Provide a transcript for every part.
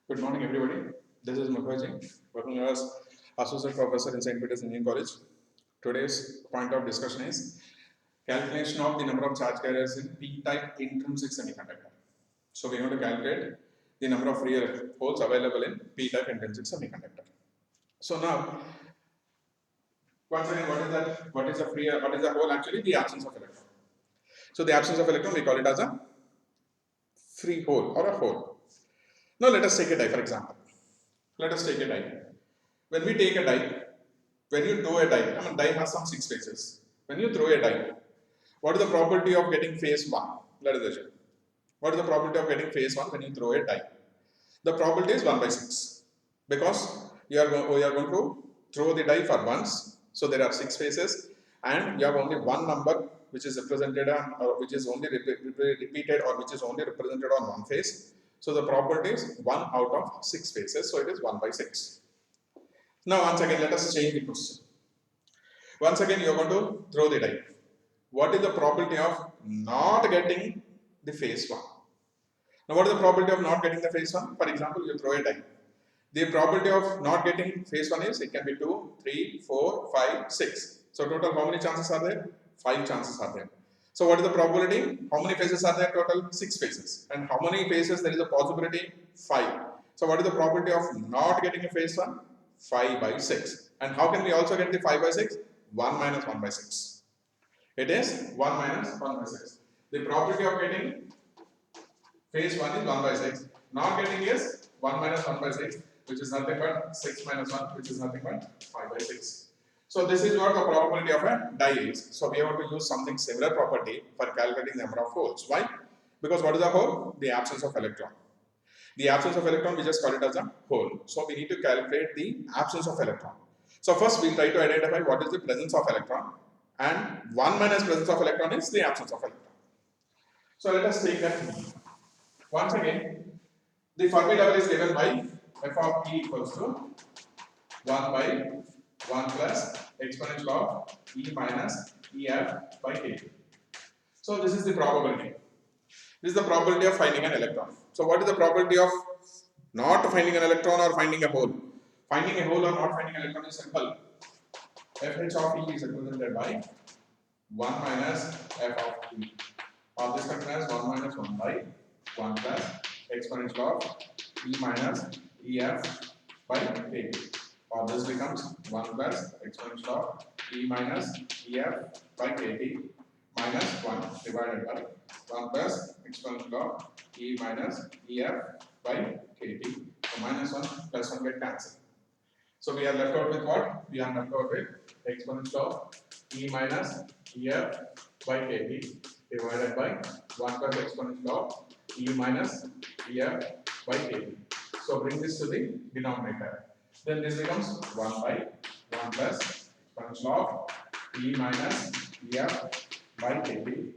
Good morning, everybody. This is Mukherjee, working as Associate Professor in St. Peter's Indian College. Today's point of discussion is calculation of the number of charge carriers in p-type intrinsic semiconductor. So we are going to calculate the number of free holes available in p-type intrinsic semiconductor. So now, once again, what is that? What is a free? What is a hole? Actually, the absence of electron. So the absence of electron, we call it as a free hole or a hole. Now let us take a die, for example. Let us take a die. When we take a die, when you throw a die, die has some 6 faces. When you throw a die, what is the probability of getting phase 1? Let us assume. What is the probability of getting phase 1 when you throw a die? The probability is 1 by 6. Because you are going to throw the die for once. So there are 6 faces and you have only one number which is represented on, or which is only repeated or which is only represented on one face. So the probability is 1 out of 6 faces. So it is 1 by 6. Now once again let us change the question. Once again you are going to throw the die. What is the probability of not getting the phase 1? Now what is the probability of not getting the phase 1? For example, you throw a die. The probability of not getting phase 1 is, it can be 2, 3, 4, 5, 6. So total how many chances are there? 5 chances are there. So what is the probability? How many phases are there total? 6 phases. And how many phases there is a possibility? 5. So what is the probability of not getting a phase 1? 5 by 6. And how can we also get the 5 by 6? 1 minus 1 by 6. It is 1 minus 1 by 6. The probability of getting phase 1 is 1 by 6. Not getting is 1 minus 1 by 6, which is nothing but 6 minus 1, which is nothing but 5 by 6. So this is what the probability of a die is. So we have to use something similar property for calculating the number of holes. Why? Because what is a hole? The absence of electron. The absence of electron, we just call it as a hole. So we need to calculate the absence of electron. So first we try to identify what is the presence of electron, and 1 minus presence of electron is the absence of electron. So let us take that. Once again, the Fermi level is given by f of t equals to 1 by 1 plus exponential of e minus ef by kT. So this is the probability. This is the probability of finding an electron. So what is the probability of not finding an electron or finding a hole? Finding a hole or not finding an electron is simple. Fh of E is represented by 1 minus f of t. Or this comes as 1 minus 1 by 1 plus exponential of E minus ef by kT. Or this becomes 1 plus exponential of E minus ef by kT minus 1 divided by 1 plus exponential of E minus ef by kT. So minus 1 plus 1 get cancelled. So we are left out with what? We are left out with exponential of E minus ef by kT divided by 1 plus exponential of E minus ef by kT. So bring this to the denominator. Then this becomes 1 by 1 plus exponential of E minus ef by kT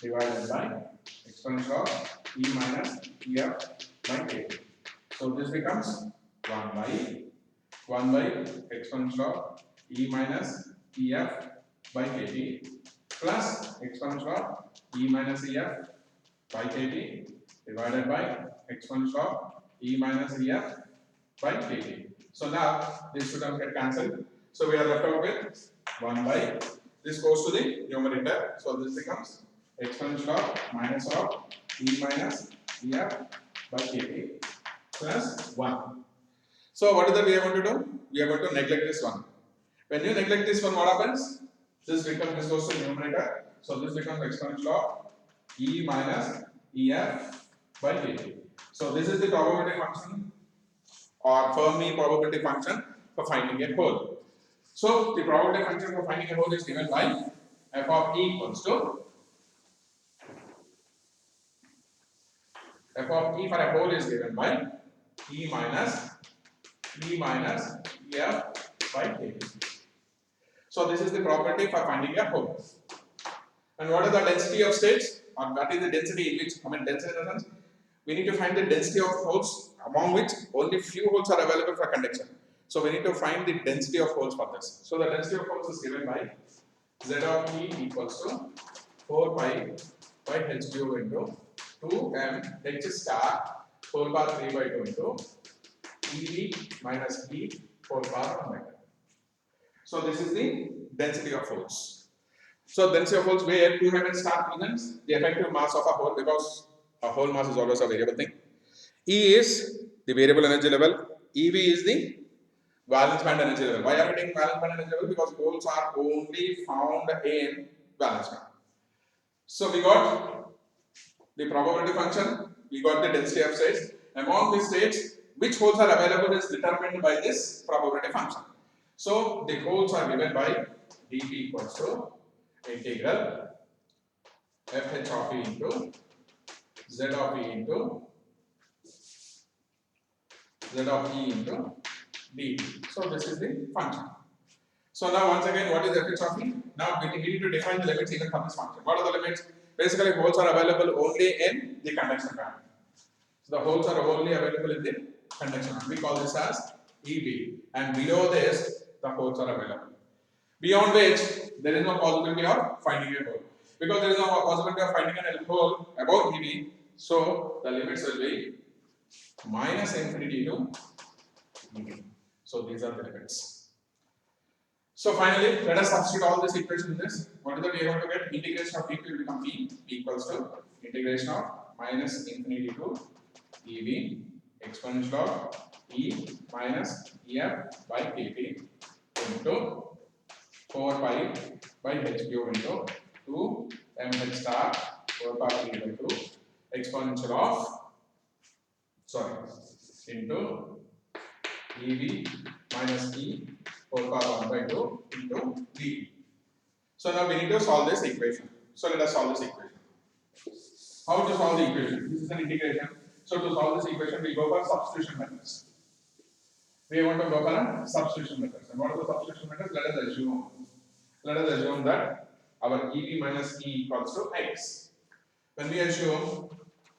divided by exponential of E minus ef by kT. So this becomes 1 by exponential of E minus ef by kT plus exponential of E minus ef by kT divided by exponential of E minus ef by kT. So now this should get cancelled. So we are left out with 1 by, this goes to the numerator. So this becomes exponential of minus of E minus ef by kT plus 1. So what is that we are going to do? We are going to neglect this one. When you neglect this one, what happens? This goes to the numerator. So this becomes exponential of E minus ef by kT. So this is the probability function or Fermi probability function for finding a hole. So the probability function for finding a hole is given by f of E equals to f of E for a hole is given by E minus ef by kT. So this is the property for finding a hole. And what is the density of states? Or what is the density in which, density in the sense, we need to find the density of holes among which only few holes are available for conduction. So we need to find the density of holes for this. So the density of holes is given by Z of E equals to 4 pi by H cube into 2m H star whole power 3 by 2 into EV minus E whole power 1 by 2. So this is the density of holes. So density of holes where 2 mn star presents the effective mass of a hole, because a hole mass is always a variable thing. E is the variable energy level. EV is the valence band energy level. Why are we taking valence band energy level? Because holes are only found in valence band. So we got the probability function, we got the density of states. Among these states, which holes are available is determined by this probability function. So the holes are given by dp equals to integral fh of e into z of e into z of e into dt. So this is the function. So now once again, what is fh of e? Now we need to define the limits even for this function. What are the limits? Basically, holes are available only in the conduction band. So the holes are only available in the conduction band. We call this as EB, and below this, the holes are available. Beyond which, there is no possibility of finding a hole. Because there is no possibility of finding a hole above EB, so the limits will be minus infinity to EB. So these are the limits. So finally, let us substitute all these equations in this. What is the way we are going to get? Integration of dp will become p equals to integration of minus infinity to EV exponential of e minus ef by kp into 4 pi by h cube into 2 mh star 4 pi by 2 exponential of into EV minus e 4 power 1 by 2 into dt. So now we need to solve this equation. So let us solve this equation. How to solve the equation? This is an integration. So to solve this equation, we go for substitution methods. We want to go for substitution methods. And what are the substitution methods? Let us assume that our EV minus E equals to X. When we assume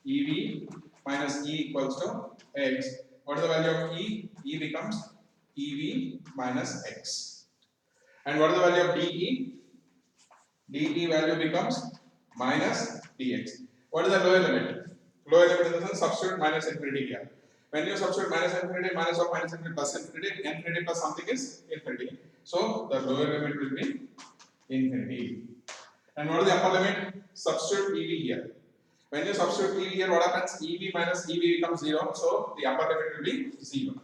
EV minus E equals to X, what is the value of E? E becomes EV minus X. And what is the value of DE? DE value becomes minus DX. What is the lower limit? Lower limit in the sense substitute minus infinity here. When you substitute minus infinity, minus of minus infinity plus infinity, infinity plus something is infinity. So the lower limit will be infinity. And what is the upper limit? Substitute EV here. When you substitute EV here, what happens? EV minus EV becomes 0. So the upper limit will be 0.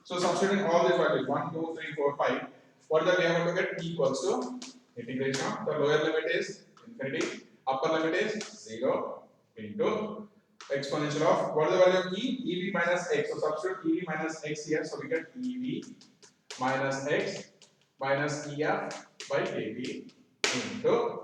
So substituting all these values 1, 2, 3, 4, 5. What is the way I want to get? E equals to integration of the lower limit is infinity, upper limit is 0 into exponential of what is the value of E? EV minus X. So substitute EV minus X here. So we get EV minus X minus EF by kp into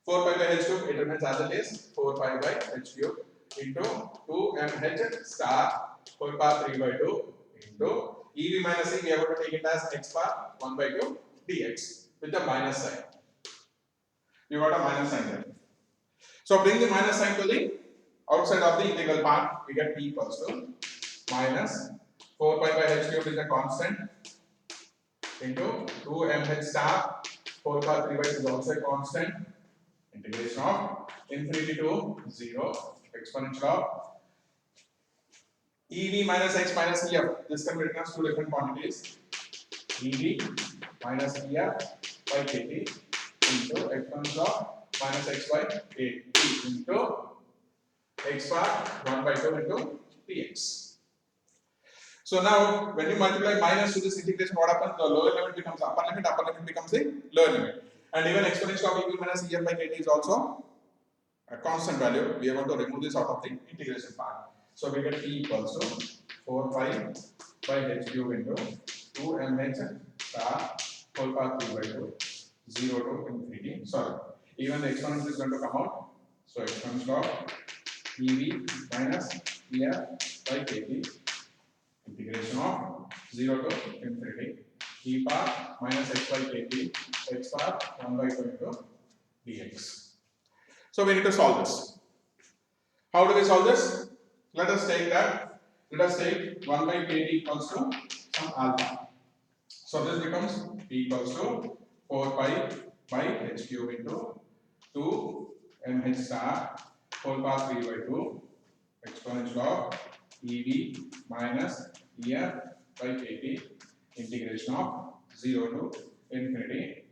4 pi by h cube. It remains as it is 4 pi by h cube into 2 mh star 4 power 3 by 2 into EV minus E. We are going to take it as x power 1 by 2 dx with the minus sign. We got a minus sign there. So bring the minus sign to the outside of the integral part. We get p equals to minus 4 pi by h cube is a constant into 2 mh star 4 power 3 by 2 is also a constant. Integration of infinity to 0 exponential of EV minus X minus EF. This can be written as two different quantities. EV minus EF by kT into exponential of minus X by kT into X bar 1 by 2 into Px. So now when you multiply minus to this integration, what happens? The lower limit becomes upper limit becomes the lower limit. And even exponential of EV minus EF by kT is also a constant value. We are going to remove this out of the integration part. So we get P equals to 4 pi by h cube into 2 mh star whole power 3 by 2 0 to infinity. Sorry, even the exponent is going to come out. So exponential of EV minus EF by kT integration of 0 to infinity e power minus x by kT x power 1 by 2 into dx. So we need to solve this. How do we solve this? Let us take 1 by kT equals to some alpha. So this becomes p equals to 4 pi by h cube into 2 mh star whole power 3 by 2 exponential of EV minus EF by KT integration of 0 to infinity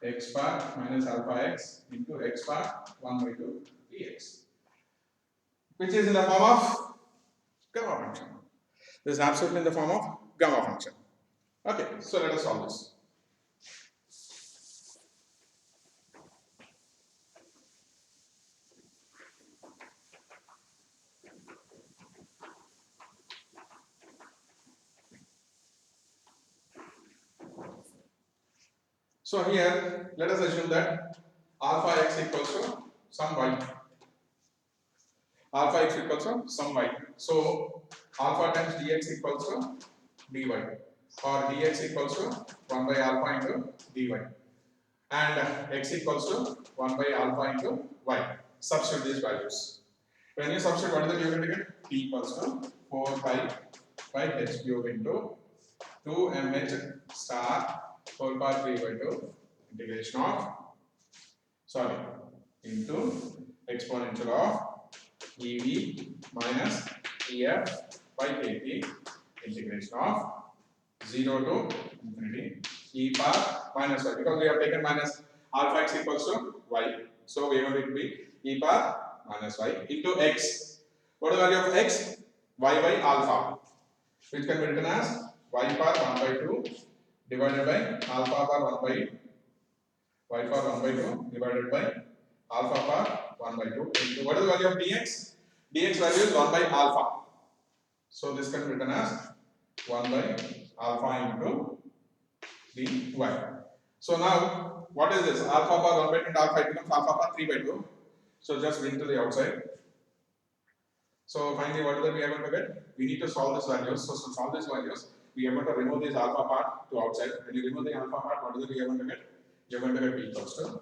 x bar minus alpha x into x bar 1 by 2 dx, which is in the form of gamma function. This is absolutely in the form of gamma function. Okay, so let us solve this. So here, let us assume that alpha x equals to some y. Alpha x equals to some y. So alpha times dx equals to dy, or dx equals to 1 by alpha into dy, and x equals to 1 by alpha into y. Substitute these values. When you substitute, what is the given to get? T equals to 4 pi by h cube into 2 mh star whole power 3 by 2 integration of, into exponential of EV minus EF by KT integration of 0 to infinity e power minus y, because we have taken minus alpha x equals to y, so we are going to be e power minus y into x. What is the value of x? Y by alpha, which can be written as y power 1 by 2 divided by alpha power 1 by y power 1 by 2 divided by alpha power 1 by 2 into what is the value of dx? Dx value is 1 by alpha, so this can be written as 1 by alpha into dy. So now what is this? Alpha power 1 by 2 into alpha, it becomes alpha power 3 by 2, so just bring to the outside. So finally what is that we are going to get? We need to solve these values. So to solve these values, we are going to remove this alpha part to outside. When you remove the alpha part, what is it we are going to get? You are going to get P equals to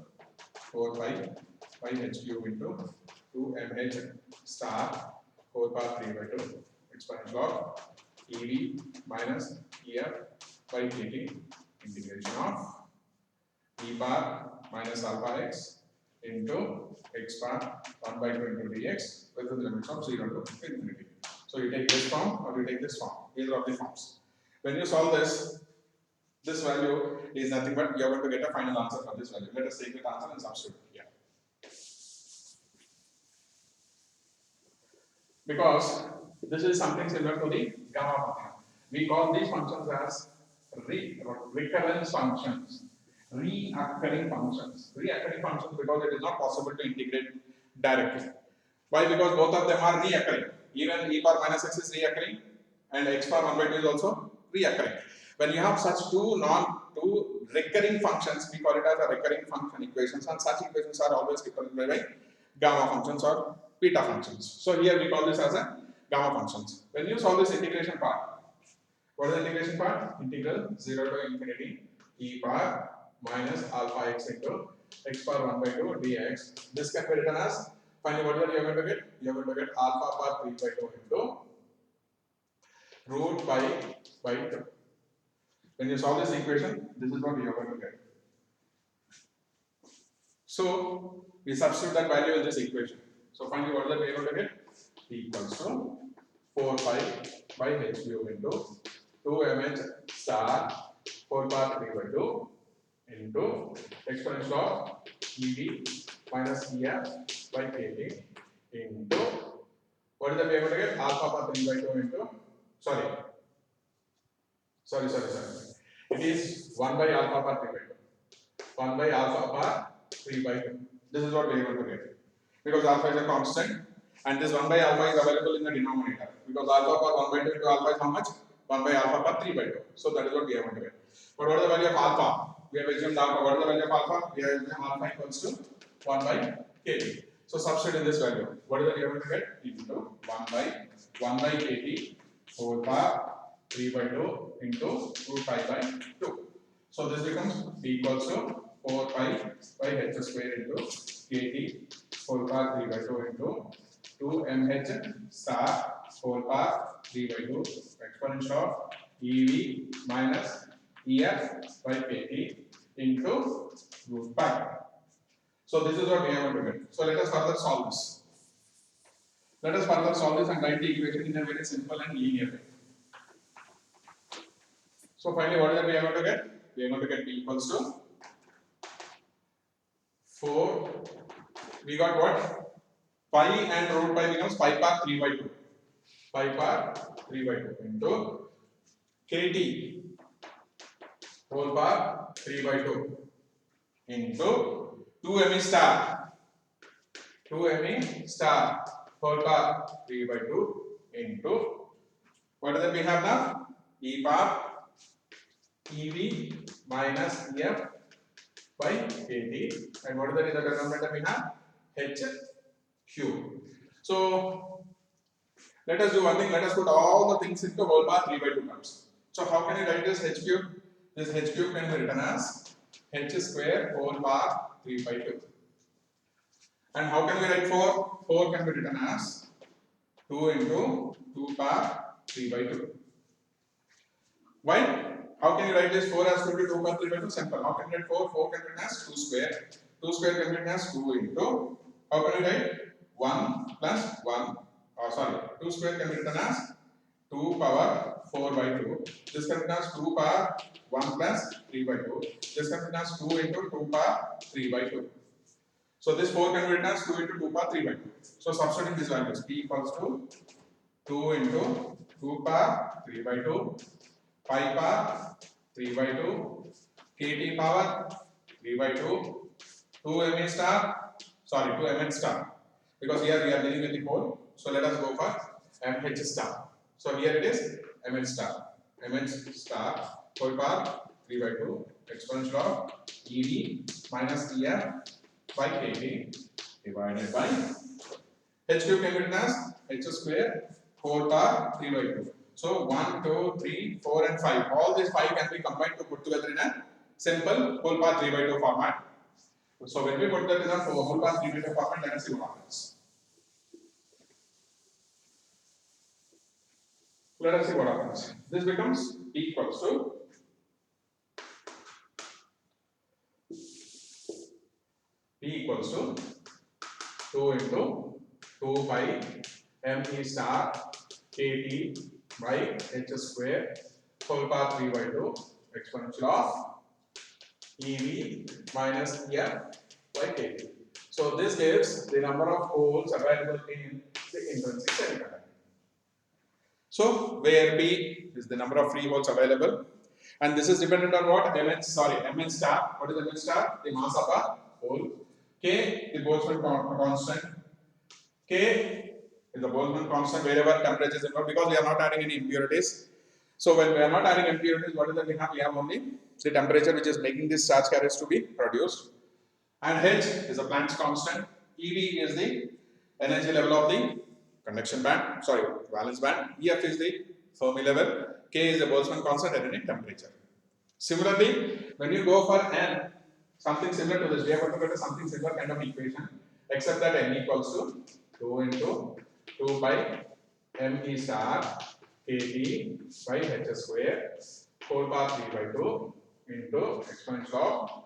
4 pi by h cube into 2 mh star 4 power 3 by 2 exponential of EV minus EF by KT integration of e bar minus alpha x into x bar 1 by 2 into dx within the limits of 0 to infinity. So you take this form or you take this form, either of the forms. When you solve this value is nothing but you are going to get a final answer for this value. Let us take that answer and substitute here. Because this is something similar to the gamma function. We call these functions as recurrence functions, reoccurring functions. Reoccurring functions because it is not possible to integrate directly. Why? Because both of them are reoccurring. Even e power minus x is reoccurring and x power 1 by 2 is also reoccurring. When you have such two recurring functions, we call it as a recurring function equations, and such equations are always represented by gamma functions or beta functions. So here we call this as a gamma functions. When you solve this integration part, what is the integration part? Integral 0 to infinity e power minus alpha x into x power 1 by 2 dx. This can be written as, finally what you are going to get? You are going to get alpha power 3 by 2 into root pi by 2. When you solve this equation, this is what you are going to get. So we substitute that value in this equation. So finally what is that we are going to get? P equals to 4 pi by h cube into 2 mh star 4 power 3 by 2 into exponential of EV minus EF by KT into what is that we are going to get? Alpha power 3 by 2 into sorry. It is 1 by alpha power 3 by 2. 1 by alpha power 3 by 2. This is what we are going to get. Because alpha is a constant and this 1 by alpha is available in the denominator. Because alpha power 1 by 2 into alpha is how much? 1 by alpha power 3 by 2. So that is what we are going to get. But what is the value of alpha? We have assumed alpha. What is the value of alpha? We have assumed alpha equals to 1 by KT. So substitute in this value. What is the we are going to get? Into 1 by KT 4 power 3 by 2 into root pi by 2. So this becomes P equals to 4 pi by h square into KT 4 power 3 by 2 into 2 mh star 4 power 3 by 2 exponential of EV minus EF by KT into root pi. So this is what we are going to get. So let us further solve this. Let us further solve this and write the equation in a very simple and linear way. So finally, what is that we are going to get? We are going to get P equals to 4. We got what? Pi and root pi becomes pi power 3 by 2. Pi power 3 by 2 into KT whole power 3 by 2 into 2 Me star. 2 Me star whole power 3 by 2 into what is that we have now? E power EV minus EF by KT, and what is that in the denominator we have? HQ. So let us do one thing, let us put all the things into whole power 3 by 2 terms. So how can you write this H cube? This H cube can be written as H square whole power 3 by 2. And how can we write 4? 4 can be written as 2 into 2 power 3 by 2. Why? How can you write this 4 as 2 into 2 power 3 by 2? Simple. How can you write 4? 4 can be written as 2 square. 2 square can be written as 2 into, how can you write? 1 plus 1. Oh, sorry. 2 square can be written as 2 power 4 by 2. This can be written as 2 power 1 plus 3 by 2. This can be written as 2 into 2 power 3 by 2. So this 4 can be written as 2 into 2 power 3 by 2. So substituting these values, P equals to 2 into 2 power 3 by 2. Pi power 3 by 2, KT power 3 by 2, 2 star, 2 star, because here we are dealing with the whole, so let us go for MH star. So here it is MH star whole power 3 by 2 exponential of EV minus EF by KT divided by H cube can be written as H square whole power 3 by 2. So 1, 2, 3, 4 and 5. All these 5 can be combined to put together in a simple whole power 3 by 2 format. So when we put that in a whole power 3 by 2 format, let us see what happens. Let us see what happens. This becomes P equals to P equals to 2 into 2 pi ME star KT by H square whole power 3 by 2 exponential of EV minus EF by KT. So this gives the number of holes available in the intrinsic semiconductor. So where P is the number of free holes available, and this is dependent on what? Mn star. What is Mn star? The mass of a hole. K, the Boltzmann constant. K is the Boltzmann constant wherever temperature is involved, because we are not adding any impurities. So when we are not adding impurities, what is that we have? We have only the temperature which is making these charge carriers to be produced. And H is the Planck's constant. EV is the energy level of the conduction band, valence band. EF is the Fermi level. K is the Boltzmann constant at any temperature. Similarly, when you go for N, something similar to this, we are going to get something similar kind of equation, except that N equals to 2 into 2 by ME star KT by H square whole power 3 by 2 into exponential of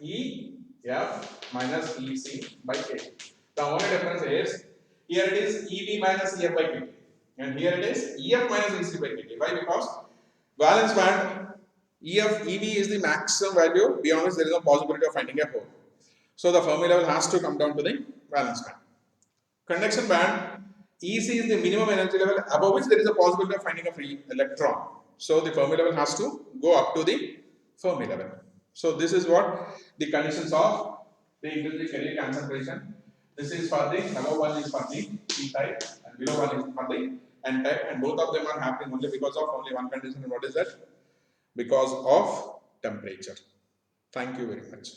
EF minus EC by KT. The only difference is here it is EV minus EF by KT, and here it is EF minus EC by KT. Why? Because valence band EV is the maximum value, beyond which there is no possibility of finding a hole. So the Fermi level has to come down to the valence band. Conduction band, EC is the minimum energy level above which there is a possibility of finding a free electron. So the Fermi level has to go up to the Fermi level. So this is what the conditions of the intrinsic carrier concentration. This is for the above one is for the P type and below one is for the N type, and both of them are happening only because of only one condition. And what is that? Because of temperature. Thank you very much.